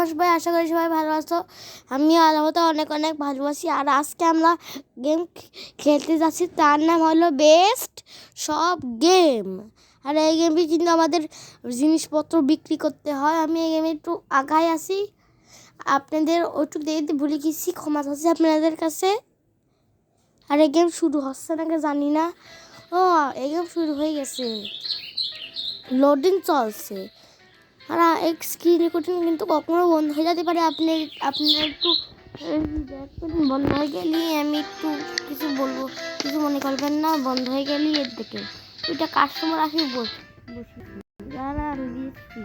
তোমরা সবাই আশা করি সবাই ভালো আছো। আমি আল্লাহতে অনেক অনেক ভালোবাসি। আর আজকে আমরা গেম খেলতে যাচ্ছি, তার নাম হলো বেস্ট সব গেম। আর এই গেমে কিন্তু আমাদের জিনিসপত্র বিক্রি করতে হয়। আমি এই গেমে একটু আগায় আসি, আপনাদের ওইটুকু দেখতে ভুলে গেছি, ক্ষমা চাচ্ছি আপনাদের কাছে। আর এই গেম শুরু হচ্ছে নাকি জানি না। ও, এই গেম শুরু হয়ে গেছে, লোডিং চলছে। আর এক স্ক্রিন রেকর্ডিং কিন্তু কখনো বন্ধ হয়ে যেতে পারে। আপনি একটু বন্ধ হয়ে গেলে আমি একটু কিছু বলবো, কিছু মনে করবেন না। বন্ধ হয়ে গেলে এর দিকে দুইটা কাস্টমার আসি বসে যারা আমি দিচ্ছি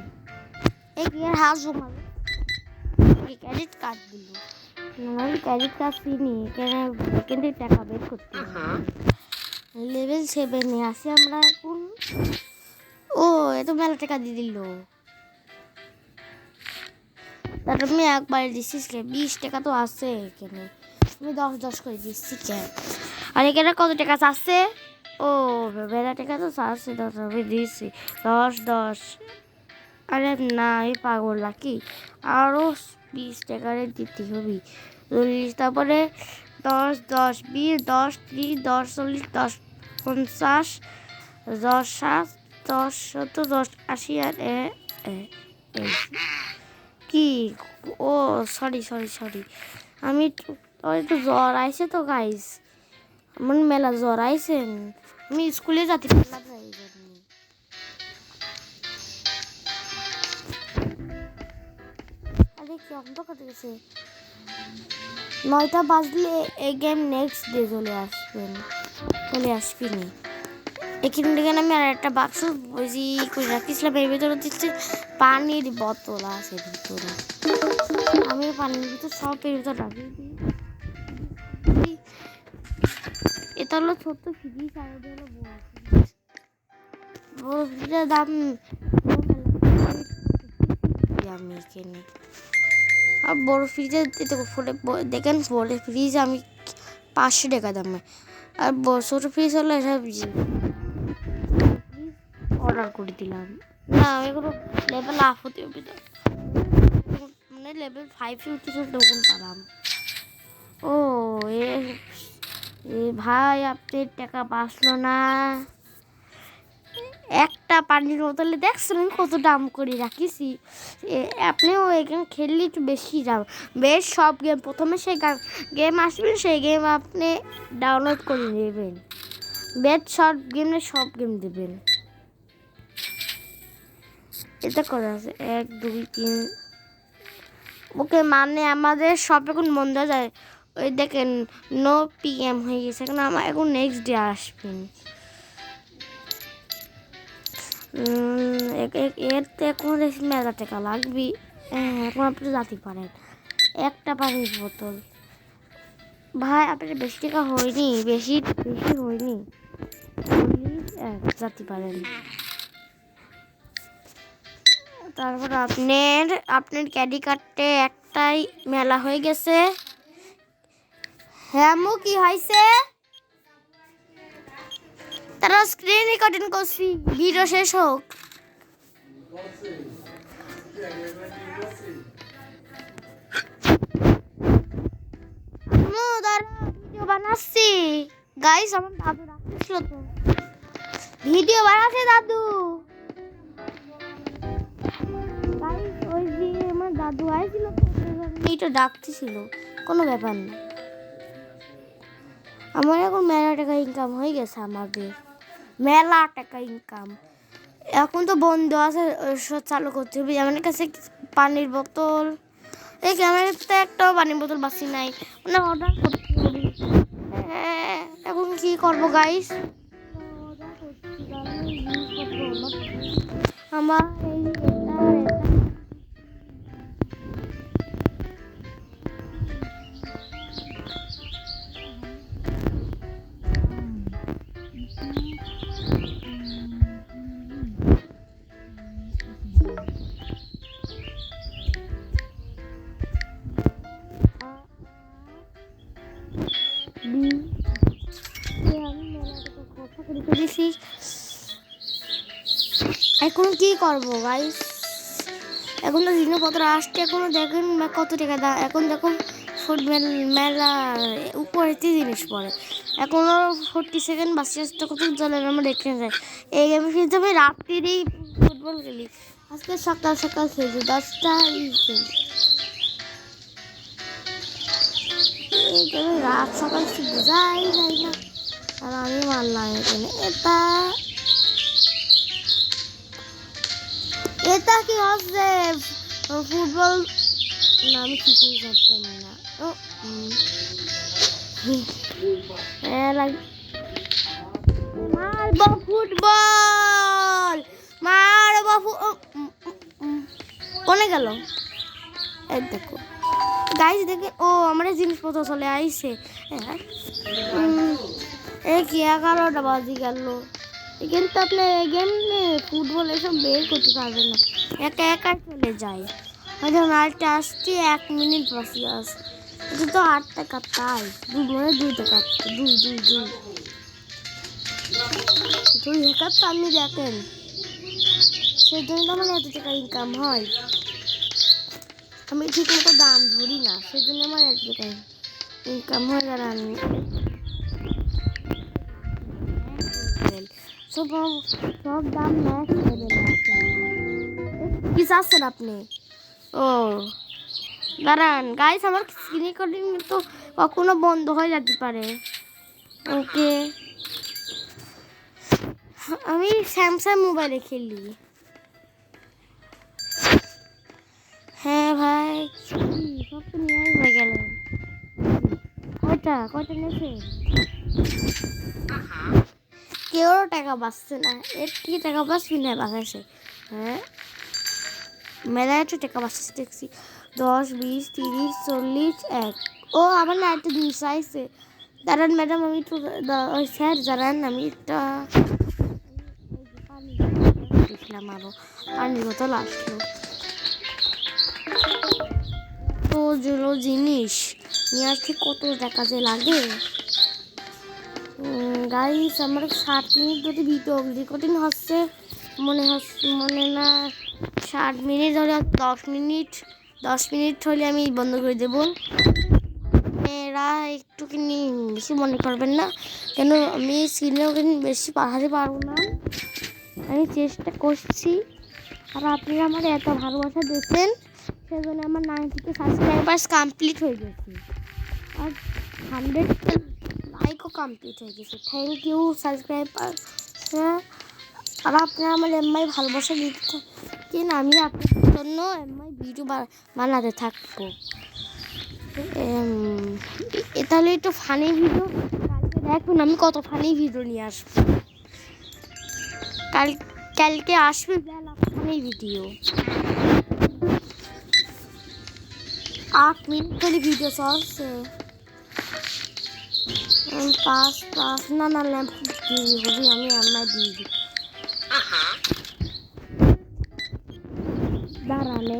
এই হাত জমাবে ক্রেডিট কার্ড দিল। আমি ক্রেডিট কার্ড চিনি, কিন্তু টাকা বের করতে লেভেল 7-এ আছি আমরা এখন। ও, এত মেলা টাকা দিয়ে দিল। তার আমি একবারে দিচ্ছি, 20 টাকা তো আছে এখানে, আমি 10 করে দিচ্ছি। আর এখানে কত টাকা আছে? ও, মেলা টাকা তো আছে, 10 আমি দিচ্ছি। 10। আরে না, আমি পাগল নাকি? আরও 20 টাকারে দিতে হবে। 40, তারপরে 10, 20, 10, 30, 10, 40, 10, 50, 10, 60, 10, 70, 10, 80 আর কি? ও সরি, আমি একটু জ্বর আইছে তো গাইস, আমার মেলা জ্বর আইছেন। আমি স্কুলে যেতে পারলাম না এই জন্য। আরে কি অন্ধকার গেছে, 9টা বাজলে এই গেম নেক্সট ডে চলে আসবেনি। এখান থেকে আমি আর একটা বাক্স বুঝি করে রাখিছিলাম, এর ভিতরে দিচ্ছে পানির বোতল আছে ভিতরে। আমি পানির ভিতর সব এর ভিতর রাখি দিই। এটা হলো ছোট্ট ফ্রিজ, আর এটা হলো বড় ফ্রিজের দাম আমি এখানে। আর বড় ফ্রিজে দেখেন, বড় ফ্রিজ আমি 500 টাকা দামে। আর ছোট ফ্রিজ হলো এসব অর্ডার করে দিলাম। না, আমি কোনো লেভেল আপ হতে হবে না, মানে লেভেল 5 উঠেছে তখন পালাম। ও ভাই, আপনার টাকা বাঁচলো না। একটা পানির বোতলে দেখছেন কত দাম করে রাখিছি। আপনিও এখানে খেললে একটু বেশি দাম। বেশ সব গেম, প্রথমে সেই গেম আসবেন, সেই গেম আপনি ডাউনলোড করে নেবেন। বেশ সব গেম দেবেন। এটা করা আছে 1, 2, 3। ওকে, মানে আমাদের সব এখন বন্ধ হয়ে যায়। ওই দেখেন নো PM হয়ে গেছে, এখন এখন নেক্সট ডে আসবেন। এর তো এখন দেখছি মেলা টাকা লাগবে। এখন আপনি যেতে পারেন। একটা পানির বোতল ভাই, আপনার বেশি টাকা হয়নি, বেশি হয়নি, যেতে পারেন। তারপর আপনার ক্রেডিট কার্ডে একটাই মেলা হয়ে গেছে। হ্যাঁ, কি হয়েছে? তারা স্ক্রিন রেকর্ডিং করছি, ভিডিও শেষ হোক। ভিডিও বানাচ্ছি গাইস, আমার দাদু রাখছিল তো, ভিডিও বানাচ্ছে দাদু। গাইস, ওই যে আমার দাদু আইছিল তো, এইটা ডাকতেছিল, কোনো ব্যাপার না। আমার এখন মেলা টাকা ইনকাম হয়ে গেছে, আমাদের মেলা টাকা ইনকাম। এখন তো বন্ধ আছে, সব চালু করতে হবে। আমার কাছে পানির বোতল, এই ক্যামেরাতে তো একটাও পানির বোতল বাঁচি নাই, মানে অর্ডার করতে হবে। এখন কি করবো গাইস? আমার এখন কি করবো গাইস? এখন তো জিনিসপত্র আসছে, এখনো দেখেন কত টাকা দাম। এখন দেখুন ফুটবল মেলা উপরে জিনিস পড়ে, এখনো 40 সেকেন্ড বাকি আসতে কত জলের আমরা দেখে যাই। এই গেমে কিন্তু আমি রাত্রিরেই ফুটবল খেলি, আজকে সকাল সকাল খেলছি 10টা এই গেমে রাত সকাল বোঝাই যায় না। আর আমি মারলাম এখানে এটা কি হচ্ছে ফুটবল না, আমি কিছুই করতাম না। মারবো ফুটবল, মারবো কোনে গেল? এই দেখো গাইস, দেখে ও আমার জিনিসপত্র চলে আইছে। এই কি 11টা বাজি গেল, কিন্তু আপনি গেম ফুটবল এসব বের করতে পারবেন না, একা একা চলে যায়। হয়তো মালটা আসছে 1 মিনিট বাকি আছে, এটা তো 8 টাকা, তাই 2 টাকা, 2 টাকা তো আপনি দেখেন, সেজন্য তো আমার এত টাকা ইনকাম হয়। আমি ঠিক মতো দাম ধরি না, সেজন্য আমার এত টাকা ইনকাম হয়। দাঁড়ান সব দাম ম্যাক্স লেভেলে আছে। কি চাচ্ছেন আপনি? ও দাঁড়ান গাইস, আমার স্ক্রিন রেকর্ডিং তো কখনো বন্ধ হয়ে যেতে পারে। ওকে, আমি স্যামসাং মোবাইলে খেলি। হ্যাঁ ভাই, সব তো নিয়ে হয়ে গেল। কয়টা নেছে? কেউ টাকা বাঁচছে না, এর কি টাকা বাঁচবি না বাঁচাছে? হ্যাঁ মেলায় একটু টাকা বাঁচছে দেখছি, 10, 20, 30, 40, 1। ও আমার না একটা জিনিস চাইছে, দাঁড়ান ম্যাডাম, আমি একটু স্যার দাঁড়ান, আমি একটা পানি দেখলাম, আরো পানির বোতল আসলো। তো জিনিস নিয়ে আসতে কত টাকা যে লাগে গাইস। আমার 60 মিনিট যদি ভিডিও রেকর্ডিং হচ্ছে, মনে না 60 মিনিট ধরে 10 মিনিট হলে আমি বন্ধ করে দেবো। এরা একটু কিনি বেশি মনে করবেন না, কেন আমি সিনেও বেশি পাহাড়ে পারবো না, আমি চেষ্টা করছি। আর আপনারা আমার এত ভালোবাসা দিচ্ছেন, সেজন্য আমার 90 সাবস্ক্রাইবার্স কমপ্লিট হয়ে গেছে, আর 100 লাইকও কমপ্লিট হয়ে গেছে। Thank you subscriber. আর আপনারা আমার এমআই ভালোবাসা দিতে থাকেন, আমি আপনাদের জন্য এমআই ভিডিও বানাতে থাকবো। তাহলে একটু ফানি ভিডিও দেখুন, আমি কত ফানি ভিডিও নিয়ে আসবো। কালকে আসবে ফানি ভিডিও, 8 মিনিট করে ভিডিও চলছে। 5 না ল্যাম্প হবে, আমি আমার দিয়ে দিই। দাঁড়ালে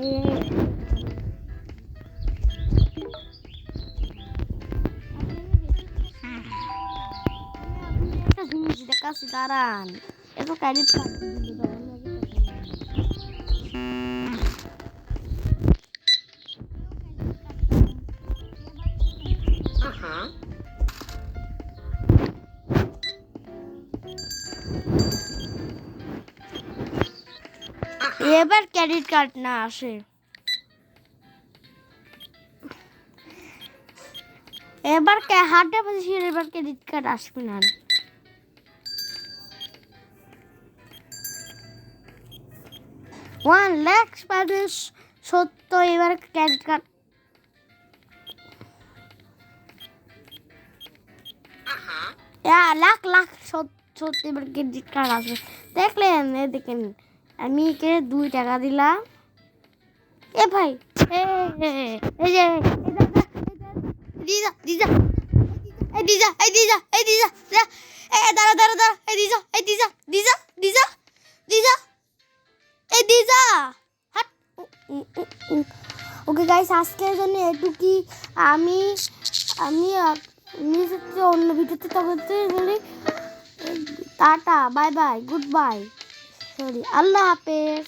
একটা জিনিস দেখাচ্ছি, দাঁড়ান এত ক্রেডিট কার্ড এবার ক্রেডিট কার্ড না আসে, এবার হাটে বসে এবার ক্রেডিট কার্ড আসবে না। 1 লাখ সত্য, এবার ক্রেডিট কার্ড লাখ সত্য, এবার ক্রেডিট কার্ড আসবে। দেখলেন, দেখেন আমি 2 টাকা দিলাম। এ ভাই এই যে ওকে গাইস, আজকের জন্য এটুকুই। আমি অন্য ভিডিওতে বলি tata, bye bye, good bye, sorry, আল্লাহ হাফেজ।